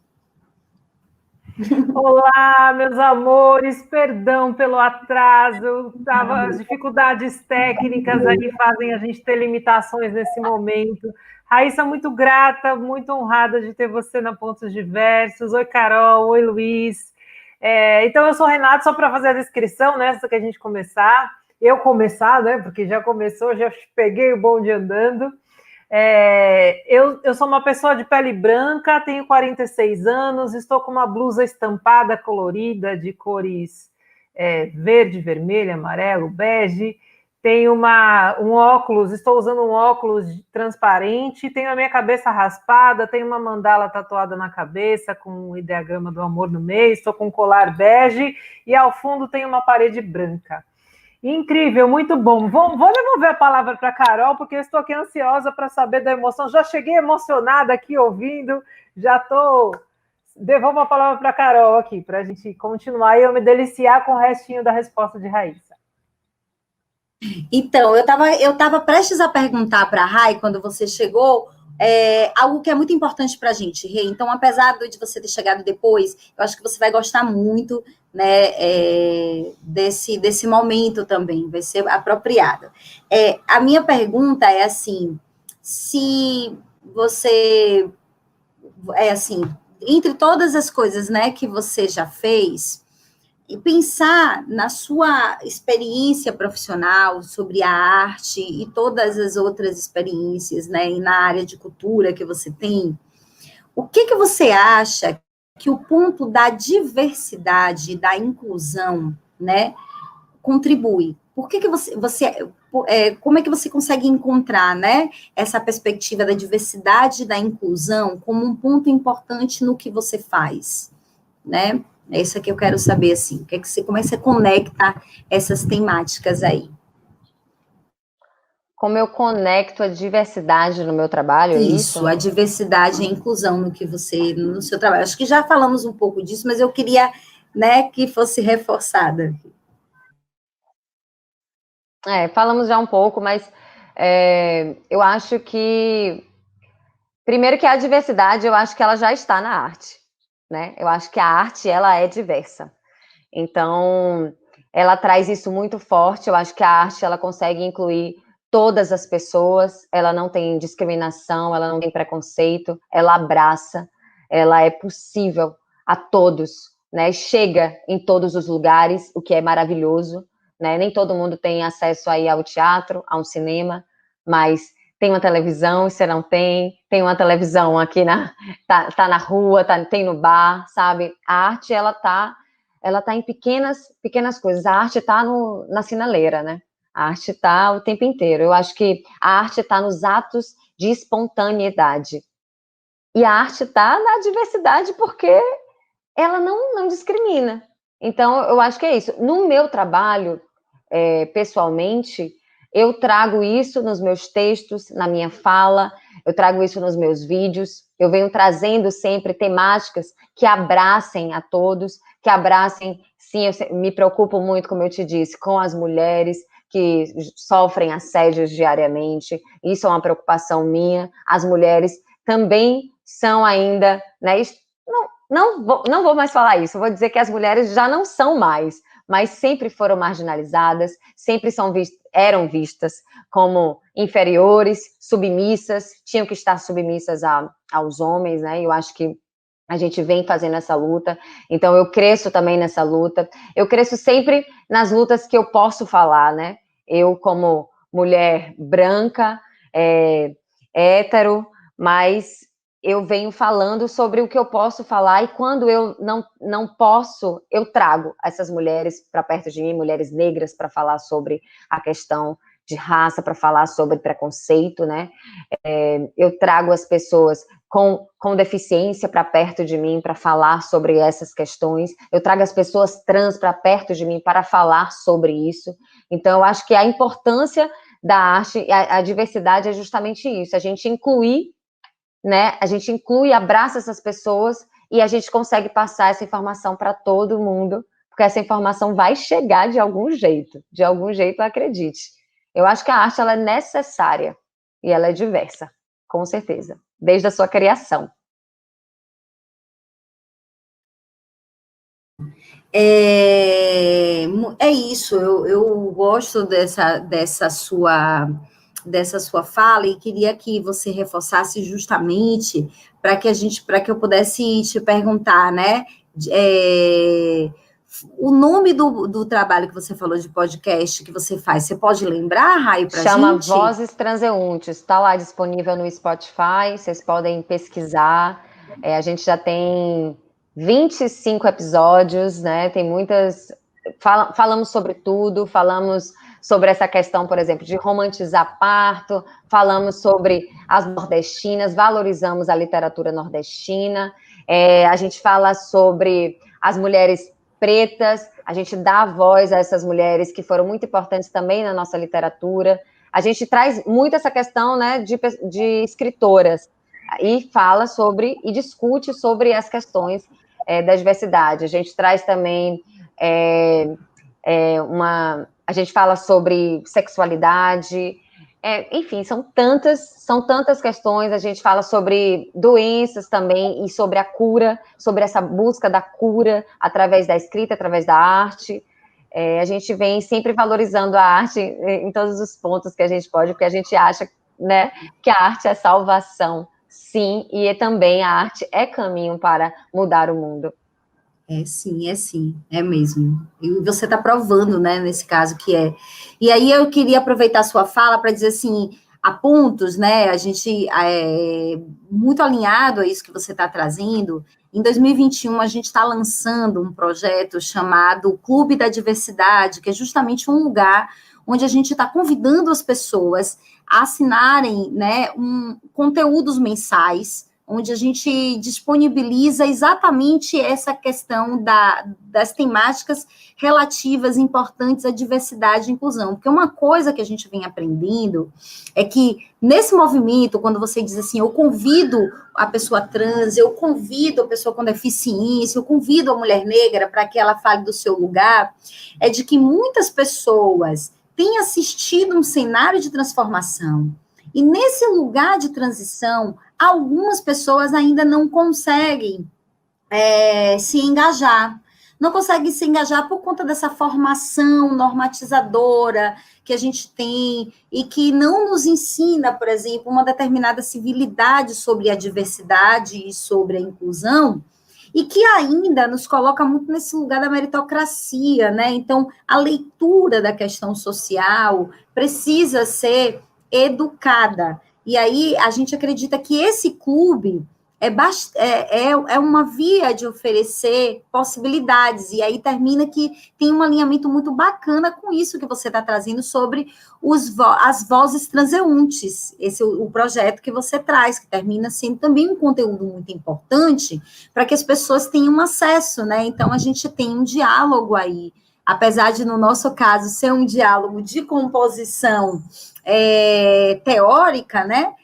Olá, meus amores, perdão pelo atraso, as dificuldades técnicas aí fazem a gente ter limitações nesse momento. Raíssa, muito grata, muito honrada de ter você na Pontos Diversos. Oi, Carol, oi, Luiz. Então, eu sou Renata, só para fazer a descrição, né, antes que a gente começar, né, porque já começou, já peguei o bonde andando. Eu sou uma pessoa de pele branca, tenho 46 anos, estou com uma blusa estampada, colorida, de cores verde, vermelho, amarelo, bege. Tenho um óculos, estou usando um óculos transparente, tenho a minha cabeça raspada, tenho uma mandala tatuada na cabeça com o ideograma do amor no meio, estou com um colar bege e ao fundo tem uma parede branca. Incrível, muito bom. Vou devolver a palavra para a Carol, porque eu estou aqui ansiosa para saber da emoção. Já cheguei emocionada aqui ouvindo, já estou... Devolvo a palavra para a Carol aqui, para a gente continuar e eu me deliciar com o restinho da resposta de Raíssa. Então, eu estava prestes a perguntar para a Rai, quando você chegou, algo que é muito importante para a gente, Rê. Então, apesar de você ter chegado depois, eu acho que você vai gostar muito, né, desse momento também, vai ser apropriado. A minha pergunta é assim, se você, assim, entre todas as coisas, né, que você já fez, e pensar na sua experiência profissional sobre a arte e todas as outras experiências, né, e na área de cultura que você tem, o que você acha que o ponto da diversidade, da inclusão, né, contribui? Por que como é que você consegue encontrar, né, essa perspectiva da diversidade e da inclusão como um ponto importante no que você faz, né? É isso que eu quero saber, assim, como é que você conecta essas temáticas aí? Como eu conecto a diversidade no meu trabalho, é Isso, isso? a diversidade e a inclusão no seu trabalho. Acho que já falamos um pouco disso, mas eu queria, né, que fosse reforçada. Falamos já um pouco, mas eu acho que, primeiro que a diversidade, eu acho que ela já está na arte, né? Eu acho que a arte, ela é diversa. Então, ela traz isso muito forte. Eu acho que a arte, ela consegue incluir todas as pessoas, ela não tem discriminação, ela não tem preconceito, ela abraça, ela é possível a todos, né? Chega em todos os lugares, o que é maravilhoso, né? Nem todo mundo tem acesso aí ao teatro, a um cinema, mas tem uma televisão, você não tem uma televisão aqui tá na rua, tem no bar, sabe? A arte, ela tá em pequenas coisas. A arte está na sinaleira, né? A arte está o tempo inteiro. Eu acho que a arte está nos atos de espontaneidade. E a arte está na diversidade porque ela não discrimina. Então, eu acho que é isso. No meu trabalho, pessoalmente, eu trago isso nos meus textos, na minha fala, eu trago isso nos meus vídeos, eu venho trazendo sempre temáticas que abracem a todos, que abracem, sim, eu me preocupo muito, como eu te disse, com as mulheres que sofrem assédios diariamente, isso é uma preocupação minha, as mulheres também são ainda, né, não vou mais falar isso, vou dizer que as mulheres já não são mais, mas sempre foram marginalizadas, sempre eram vistas como inferiores, submissas, tinham que estar submissas aos homens, né? Eu acho que a gente vem fazendo essa luta, então eu cresço também nessa luta, eu cresço sempre nas lutas que eu posso falar, né? Eu, como mulher branca, hétero, mas eu venho falando sobre o que eu posso falar, e quando eu não posso, eu trago essas mulheres para perto de mim, mulheres negras, para falar sobre a questão de raça, para falar sobre preconceito, né? Eu trago as pessoas com deficiência para perto de mim, para falar sobre essas questões, eu trago as pessoas trans para perto de mim para falar sobre isso. Então, eu acho que a importância da arte, a diversidade é justamente isso, a gente incluir, né? A gente inclui, abraça essas pessoas e a gente consegue passar essa informação para todo mundo, porque essa informação vai chegar de algum jeito, acredite. Eu acho que a arte, ela é necessária e ela é diversa, com certeza, desde a sua criação. É isso, eu gosto dessa sua fala e queria que você reforçasse justamente para que eu pudesse te perguntar, né? O nome do trabalho que você falou de podcast que você faz, você pode lembrar, Rai, para a gente? Chama Vozes Transeuntes, está lá disponível no Spotify, vocês podem pesquisar. A gente já tem 25 episódios, né? Tem muitas. Falamos sobre tudo, falamos sobre essa questão, por exemplo, de romantizar parto, falamos sobre as nordestinas, valorizamos a literatura nordestina, a gente fala sobre as mulheres pretas, a gente dá voz a essas mulheres que foram muito importantes também na nossa literatura. A gente traz muito essa questão, né, de escritoras e fala sobre e discute sobre as questões da diversidade. A gente traz também a gente fala sobre sexualidade, enfim, são tantas questões. A gente fala sobre doenças também e sobre a cura, sobre essa busca da cura através da escrita, através da arte. A gente vem sempre valorizando a arte em todos os pontos que a gente pode, porque a gente acha, né, que a arte é salvação, sim, e também a arte é caminho para mudar o mundo. Sim, é mesmo. E você está provando, né, nesse caso que é. E aí eu queria aproveitar a sua fala para dizer assim, há pontos, né, a gente muito alinhado a isso que você está trazendo. Em 2021, a gente está lançando um projeto chamado Clube da Diversidade, que é justamente um lugar onde a gente está convidando as pessoas a assinarem, né, conteúdos mensais, onde a gente disponibiliza exatamente essa questão das temáticas relativas, importantes à diversidade e inclusão. Porque uma coisa que a gente vem aprendendo é que, nesse movimento, quando você diz assim, eu convido a pessoa trans, eu convido a pessoa com deficiência, eu convido a mulher negra para que ela fale do seu lugar, é de que muitas pessoas têm assistido um cenário de transformação. E nesse lugar de transição, algumas pessoas ainda não conseguem se engajar. Não conseguem se engajar por conta dessa formação normatizadora que a gente tem e que não nos ensina, por exemplo, uma determinada civilidade sobre a diversidade e sobre a inclusão, e que ainda nos coloca muito nesse lugar da meritocracia, né? Então, a leitura da questão social precisa ser educada. E aí a gente acredita que esse clube é uma via de oferecer possibilidades, e aí termina que tem um alinhamento muito bacana com isso que você está trazendo sobre as vozes transeuntes, esse é o projeto que você traz, que termina sendo também um conteúdo muito importante para que as pessoas tenham acesso, né? Então a gente tem um diálogo aí, apesar de, no nosso caso, ser um diálogo de composição teórica, né?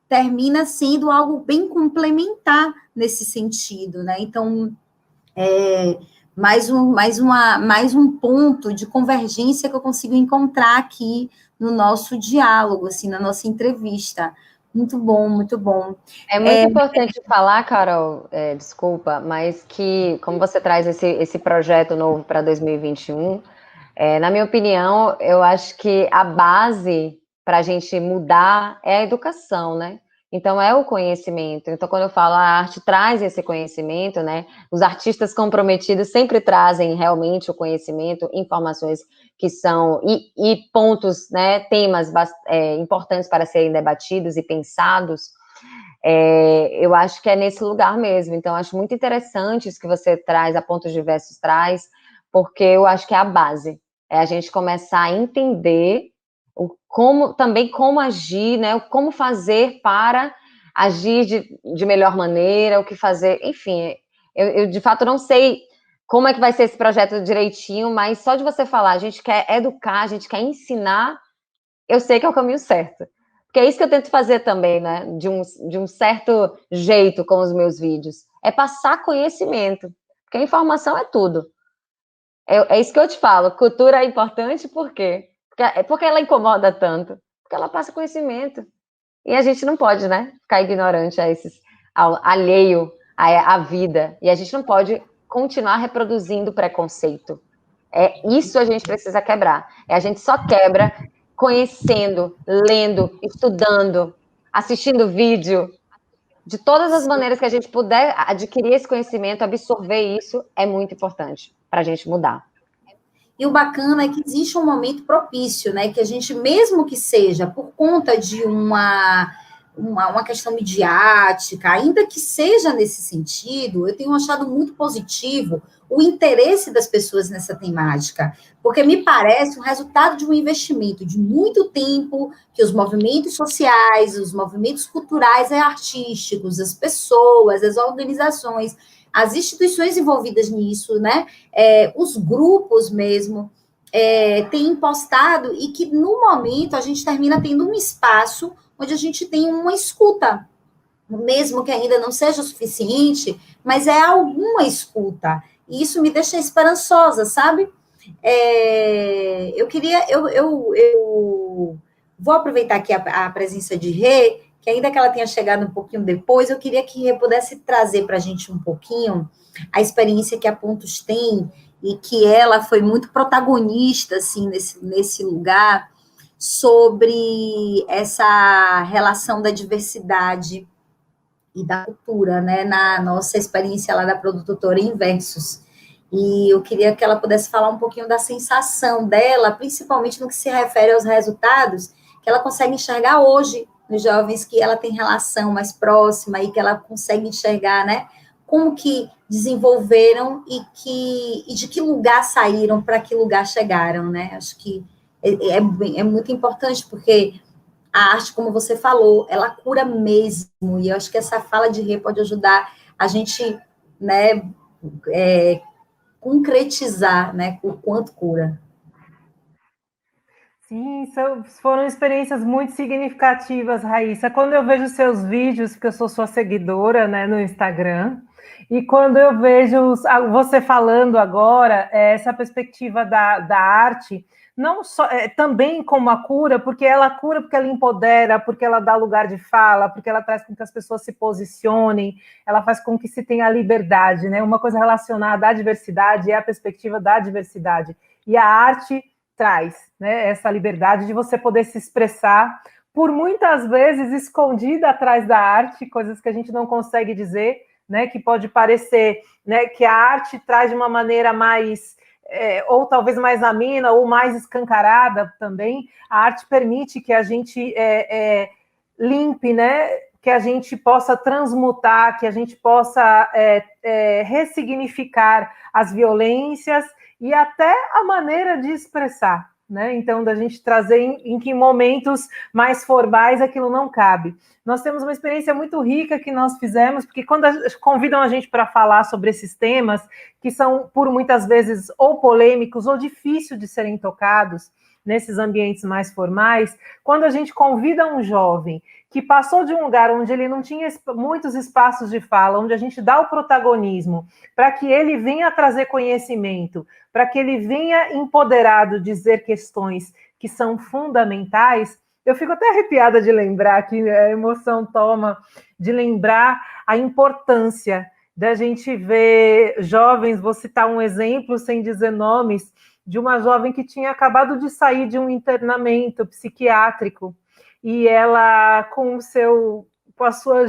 Termina sendo algo bem complementar nesse sentido, né? Então, mais um ponto de convergência que eu consigo encontrar aqui no nosso diálogo, assim, na nossa entrevista. Muito bom, muito bom. É muito importante falar, Carol, desculpa, mas que, como você traz esse projeto novo para 2021, na minha opinião, eu acho que a base para a gente mudar é a educação, né? Então, é o conhecimento. Então, quando eu falo a arte traz esse conhecimento, né? Os artistas comprometidos sempre trazem realmente o conhecimento, informações que são, e pontos, né? Temas importantes para serem debatidos e pensados. Eu acho que é nesse lugar mesmo. Então, acho muito interessante isso que você traz, a Pontos Diversos traz, porque eu acho que é a base. É a gente começar a entender como agir, né? Como fazer para agir de melhor maneira, o que fazer, enfim. Eu de fato não sei como é que vai ser esse projeto direitinho, mas só de você falar, a gente quer educar, a gente quer ensinar, eu sei que é o caminho certo. Porque é isso que eu tento fazer também, né? De um certo jeito com os meus vídeos. É passar conhecimento. Porque a informação é tudo. É isso que eu te falo. Cultura é importante por quê? Porque ela incomoda tanto. Porque ela passa conhecimento. E a gente não pode, né? Ficar ignorante alheio à vida. E a gente não pode continuar reproduzindo preconceito. Isso a gente precisa quebrar. A gente só quebra conhecendo, lendo, estudando, assistindo vídeo. De todas as maneiras que a gente puder adquirir esse conhecimento, absorver isso, é muito importante para a gente mudar. E o bacana é que existe um momento propício, né? Que a gente, mesmo que seja por conta de uma questão midiática, ainda que seja nesse sentido, eu tenho achado muito positivo o interesse das pessoas nessa temática, porque me parece o resultado de um investimento de muito tempo que os movimentos sociais, os movimentos culturais e artísticos, as pessoas, as organizações, as instituições envolvidas nisso, né? Os grupos mesmo têm postado, e que no momento a gente termina tendo um espaço onde a gente tem uma escuta, mesmo que ainda não seja o suficiente, mas é alguma escuta. E isso me deixa esperançosa, sabe? Eu Vou aproveitar aqui a presença de Rê, que ainda que ela tenha chegado um pouquinho depois, eu queria que Rê pudesse trazer para a gente um pouquinho a experiência que a Pontos tem e que ela foi muito protagonista, assim, nesse lugar, sobre essa relação da diversidade e da cultura, né, na nossa experiência lá da produtora Inversos. E eu queria que ela pudesse falar um pouquinho da sensação dela, principalmente no que se refere aos resultados, que ela consegue enxergar hoje nos jovens que ela tem relação mais próxima e que ela consegue enxergar, né, como que desenvolveram e de que lugar saíram, para que lugar chegaram, né? Acho que é muito importante, porque a arte, como você falou, ela cura mesmo, e eu acho que essa fala de Rê pode ajudar a gente, né, concretizar, né, o quanto cura. Sim, foram experiências muito significativas, Raíssa. Quando eu vejo seus vídeos, porque eu sou sua seguidora, né, no Instagram, e quando eu vejo você falando agora, essa perspectiva da arte, não só também como a cura, porque ela empodera, porque ela dá lugar de fala, porque ela traz com que as pessoas se posicionem, ela faz com que se tenha liberdade, né? Uma coisa relacionada à diversidade é a perspectiva da diversidade. E a arte traz, né, essa liberdade de você poder se expressar, por muitas vezes escondida atrás da arte, coisas que a gente não consegue dizer, né, que pode parecer, né, que a arte traz de uma maneira mais, ou talvez mais amena, ou mais escancarada também. A arte permite que a gente limpe, né, que a gente possa transmutar, que a gente possa ressignificar as violências e até a maneira de expressar, né? Então, da gente trazer em que momentos mais formais aquilo não cabe. Nós temos uma experiência muito rica que nós fizemos, porque quando convidam a gente para falar sobre esses temas, que são, por muitas vezes, ou polêmicos ou difíceis de serem tocados nesses ambientes mais formais, quando a gente convida um jovem que passou de um lugar onde ele não tinha muitos espaços de fala, onde a gente dá o protagonismo, para que ele venha trazer conhecimento, para que ele venha empoderado dizer questões que são fundamentais, eu fico até arrepiada de lembrar, que a emoção toma, de lembrar a importância da gente ver jovens, vou citar um exemplo sem dizer nomes, de uma jovem que tinha acabado de sair de um internamento psiquiátrico, e ela, com a sua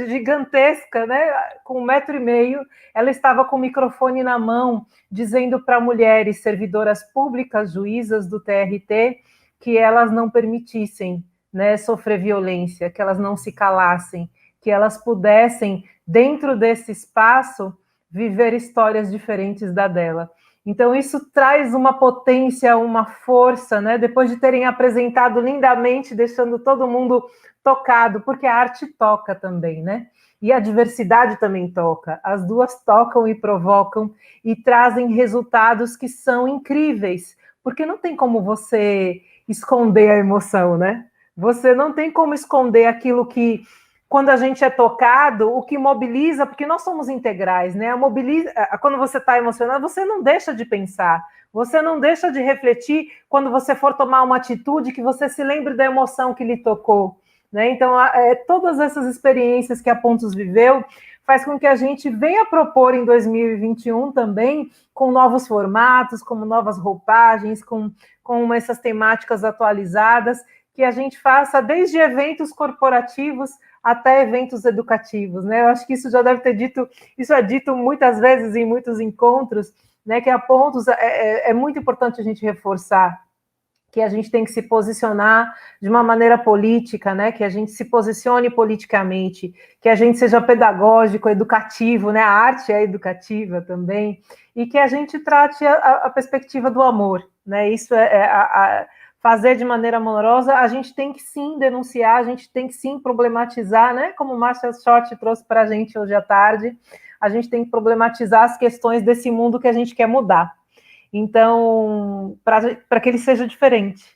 gigantesca, né, com 1,5 m, ela estava com o microfone na mão, dizendo para mulheres servidoras públicas, juízas do TRT, que elas não permitissem, né, sofrer violência, que elas não se calassem, que elas pudessem, dentro desse espaço, viver histórias diferentes da dela. Então, isso traz uma potência, uma força, né? Depois de terem apresentado lindamente, deixando todo mundo tocado, porque a arte toca também, né? E a diversidade também toca. As duas tocam e provocam e trazem resultados que são incríveis, porque não tem como você esconder a emoção, né? Você não tem como esconder aquilo que, quando a gente é tocado, o que mobiliza, porque nós somos integrais, né? Quando você está emocionado, você não deixa de pensar, você não deixa de refletir quando você for tomar uma atitude, que você se lembre da emoção que lhe tocou, né? Então, todas essas experiências que a Pontos viveu faz com que a gente venha propor em 2021 também, com novos formatos, como novas roupagens, com essas temáticas atualizadas, que a gente faça desde eventos corporativos até eventos educativos, né? Eu acho que isso já deve ter dito, isso é dito muitas vezes em muitos encontros, né? Que a Pontos é muito importante a gente reforçar que a gente tem que se posicionar de uma maneira política, né? Que a gente se posicione politicamente, que a gente seja pedagógico, educativo, né? A arte é educativa também, e que a gente trate a perspectiva do amor, né? Isso fazer de maneira amorosa, a gente tem que sim denunciar, a gente tem que sim problematizar, né? Como o Márcia Short trouxe para a gente hoje à tarde, a gente tem que problematizar as questões desse mundo que a gente quer mudar. Então, para que ele seja diferente.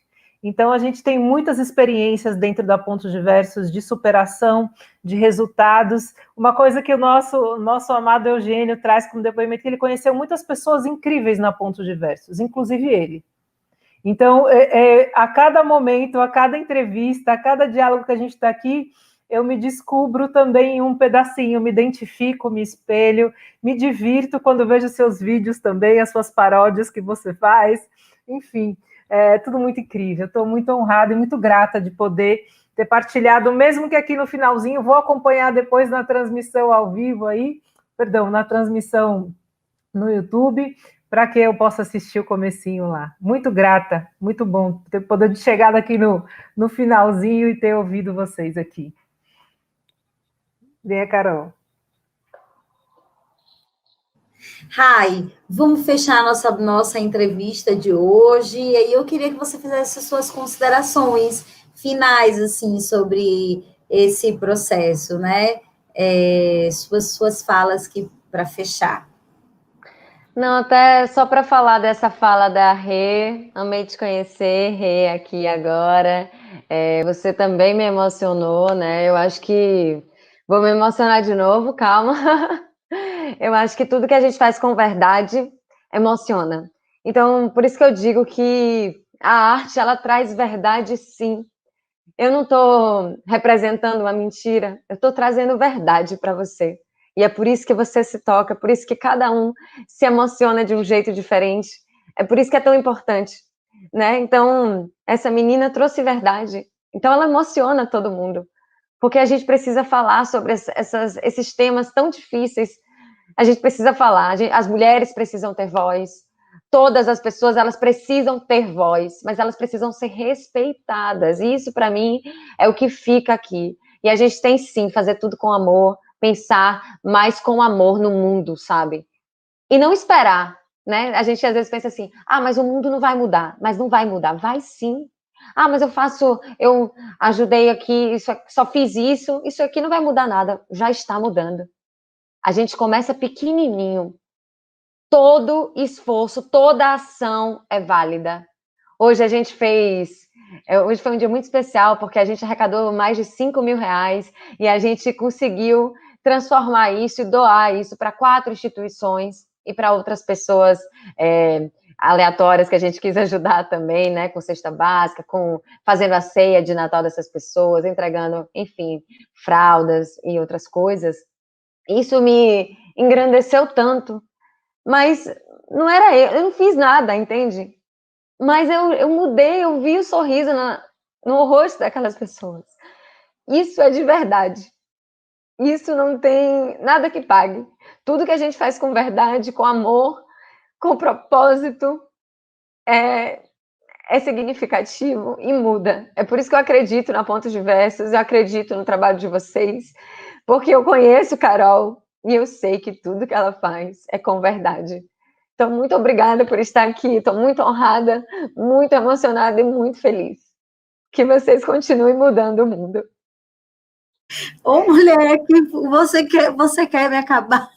Então, a gente tem muitas experiências dentro da Pontos Diversos de superação, de resultados. Uma coisa que o nosso amado Eugênio traz como depoimento, que ele conheceu muitas pessoas incríveis na Pontos Diversos, inclusive ele. Então, a cada momento, a cada entrevista, a cada diálogo que a gente está aqui, eu me descubro também em um pedacinho, me identifico, me espelho, me divirto quando vejo seus vídeos também, as suas paródias que você faz, enfim, é tudo muito incrível. Estou muito honrada e muito grata de poder ter partilhado, mesmo que aqui no finalzinho, vou acompanhar depois na transmissão ao vivo aí, perdão, na transmissão no YouTube, para que eu possa assistir o comecinho lá. Muito grata, muito bom ter poder chegar aqui no finalzinho e ter ouvido vocês aqui. Venha, Carol. Rai, vamos fechar a nossa entrevista de hoje, e aí eu queria que você fizesse as suas considerações finais, assim, sobre esse processo, né? Suas falas para fechar. Não, até só para falar dessa fala da Rê, amei te conhecer, Rê, aqui agora. Você também me emocionou, né? Eu acho que vou me emocionar de novo, calma. Eu acho que tudo que a gente faz com verdade emociona. Então, por isso que eu digo que a arte, ela traz verdade, sim. Eu não estou representando uma mentira, eu estou trazendo verdade para você. E é por isso que você se toca, por isso que cada um se emociona de um jeito diferente. É por isso que é tão importante, né? Então, essa menina trouxe verdade. Então, ela emociona todo mundo. Porque a gente precisa falar sobre esses temas tão difíceis. A gente precisa falar. As mulheres precisam ter voz. Todas as pessoas, elas precisam ter voz, mas elas precisam ser respeitadas. E isso, para mim, é o que fica aqui. E a gente tem, sim, fazer tudo com amor, pensar mais com amor no mundo, sabe? E não esperar, né? A gente às vezes pensa assim, mas o mundo não vai mudar. Mas não vai mudar, vai sim. Mas eu ajudei aqui, só fiz isso aqui não vai mudar nada. Já está mudando. A gente começa pequenininho. Todo esforço, toda ação é válida. Hoje hoje foi um dia muito especial, porque a gente arrecadou mais de 5 mil reais e a gente conseguiu transformar isso e doar isso para 4 instituições e para outras pessoas aleatórias que a gente quis ajudar também, né, com cesta básica, fazendo a ceia de Natal dessas pessoas, entregando, enfim, fraldas e outras coisas. Isso me engrandeceu tanto, mas não era eu não fiz nada, entende? Mas eu mudei, eu vi o sorriso no rosto daquelas pessoas. Isso é de verdade. Isso não tem nada que pague. Tudo que a gente faz com verdade, com amor, com propósito, é significativo e muda. É por isso que eu acredito na Pontos Diversos, eu acredito no trabalho de vocês, porque eu conheço Carol e eu sei que tudo que ela faz é com verdade. Então, muito obrigada por estar aqui. Estou muito honrada, muito emocionada e muito feliz. Que vocês continuem mudando o mundo. Ô, mulher, que você quer me acabar.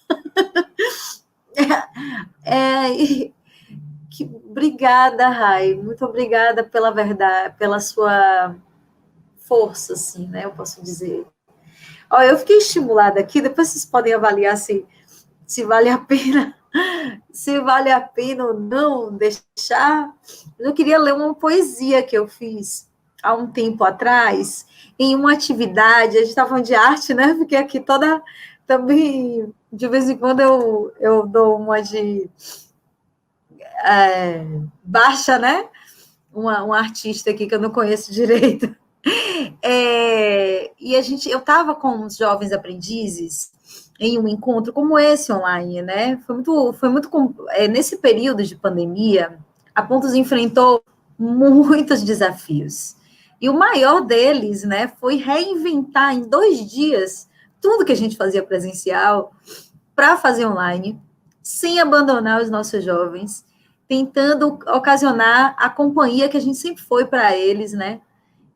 Obrigada, Rai. Muito obrigada pela verdade, pela sua força, assim, né? Eu posso dizer. Eu fiquei estimulada aqui, depois vocês podem avaliar se vale a pena. Se vale a pena ou não deixar. Eu queria ler uma poesia que eu fiz há um tempo atrás, em uma atividade, a gente estava falando de arte, né? Fiquei aqui toda, também, de vez em quando eu dou uma de baixa, né? Um artista aqui que eu não conheço direito. E eu estava com os jovens aprendizes em um encontro como esse online, né? Foi muito nesse período de pandemia, a Pontos enfrentou muitos desafios. E o maior deles, né, foi reinventar em 2 dias tudo que a gente fazia presencial para fazer online, sem abandonar os nossos jovens, tentando ocasionar a companhia que a gente sempre foi para eles, né?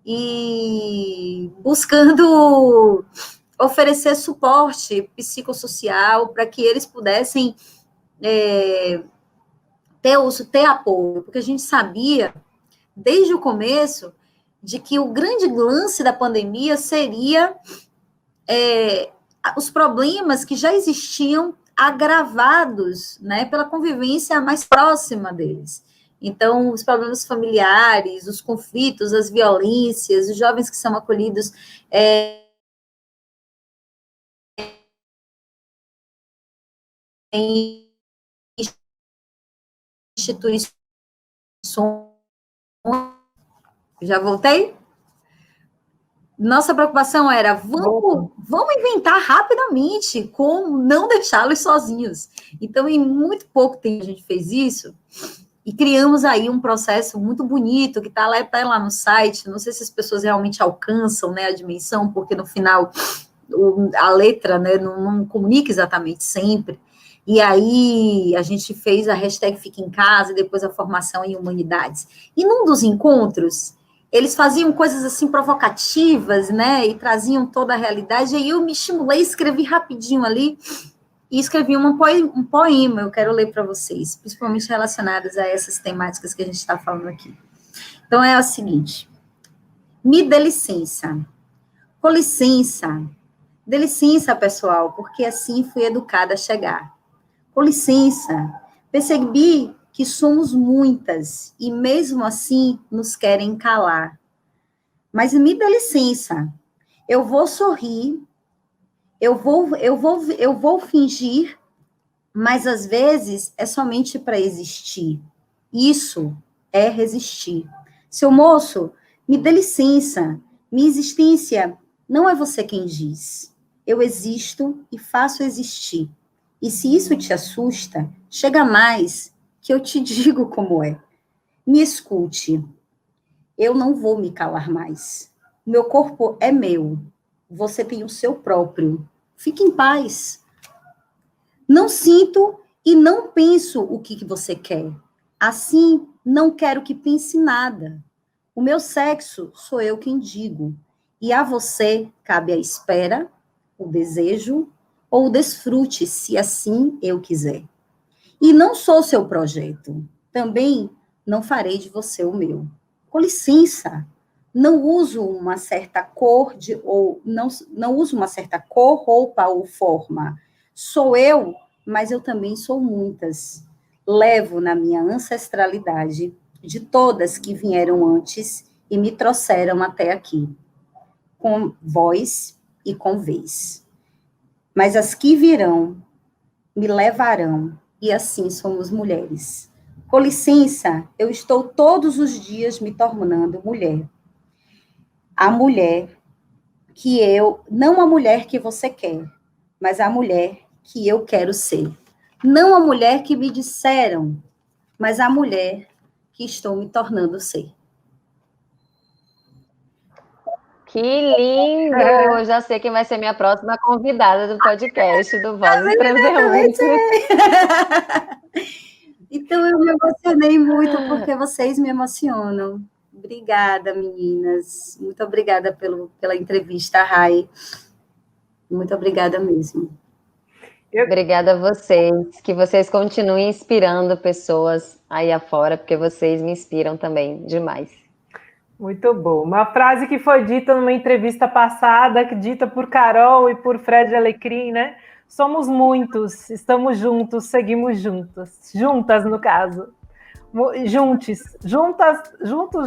E buscando oferecer suporte psicossocial para que eles pudessem ter apoio, porque a gente sabia, desde o começo, de que o grande lance da pandemia seria os problemas que já existiam agravados, né, pela convivência mais próxima deles. Então, os problemas familiares, os conflitos, as violências, os jovens que são acolhidos em instituições. Já voltei? Nossa preocupação era, vamos inventar rapidamente como não deixá-los sozinhos. Então, em muito pouco tempo a gente fez isso e criamos aí um processo muito bonito que está lá no site. Não sei se as pessoas realmente alcançam, né, a dimensão, porque no final a letra, né, não comunica exatamente sempre. E aí a gente fez a hashtag Fica em Casa, e depois a formação em Humanidades. E num dos encontros, eles faziam coisas assim provocativas, né, e traziam toda a realidade, e aí eu me estimulei, escrevi rapidinho ali, e escrevi um poema, eu quero ler para vocês, principalmente relacionados a essas temáticas que a gente está falando aqui. Então é o seguinte: me dê licença, com licença, dê licença, pessoal, porque assim fui educada a chegar. Com licença, percebi que somos muitas e mesmo assim nos querem calar. Mas me dê licença, eu vou sorrir, eu vou fingir, mas às vezes é somente para existir. Isso é resistir. Seu moço, me dê licença, minha existência não é você quem diz. Eu existo e faço existir. E se isso te assusta, chega mais que eu te digo como é. Me escute. Eu não vou me calar mais. Meu corpo é meu. Você tem o seu próprio. Fique em paz. Não sinto e não penso o que você quer. Assim, não quero que pense nada. O meu sexo sou eu quem digo. E a você cabe a espera, o desejo ou o desfrute, se assim eu quiser. E não sou seu projeto. Também não farei de você o meu. Com licença, não uso uma certa cor não uso uma certa cor, roupa ou forma. Sou eu, mas eu também sou muitas. Levo na minha ancestralidade de todas que vieram antes e me trouxeram até aqui, com voz e com vez. Mas as que virão me levarão, e assim somos mulheres. Com licença, eu estou todos os dias me tornando mulher. A mulher não a mulher que você quer, mas a mulher que eu quero ser. Não a mulher que me disseram, mas a mulher que estou me tornando ser. Que lindo! Eu já sei quem vai ser minha próxima convidada do podcast do Vozes Transeuntes. Então, eu me emocionei muito porque vocês me emocionam. Obrigada, meninas. Muito obrigada pela entrevista, Rai. Muito obrigada mesmo. Obrigada a vocês. Que vocês continuem inspirando pessoas aí afora, porque vocês me inspiram também demais. Muito bom. Uma frase que foi dita numa entrevista passada, dita por Carol e por Fred Alecrim, né? Somos muitos, estamos juntos, seguimos juntos. Juntas, no caso. Juntos,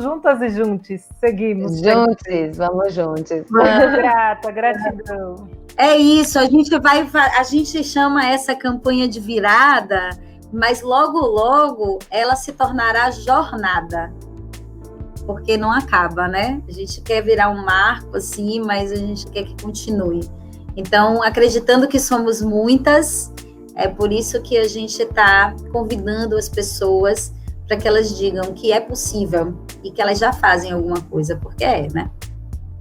juntas e juntos. Seguimos. Juntos, vamos juntos. Muito grata, gratidão. É isso, a gente chama essa campanha de virada, mas logo ela se tornará jornada. Porque não acaba, né? A gente quer virar um marco, assim, mas a gente quer que continue. Então, acreditando que somos muitas, é por isso que a gente está convidando as pessoas para que elas digam que é possível e que elas já fazem alguma coisa, porque né?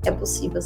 É possível.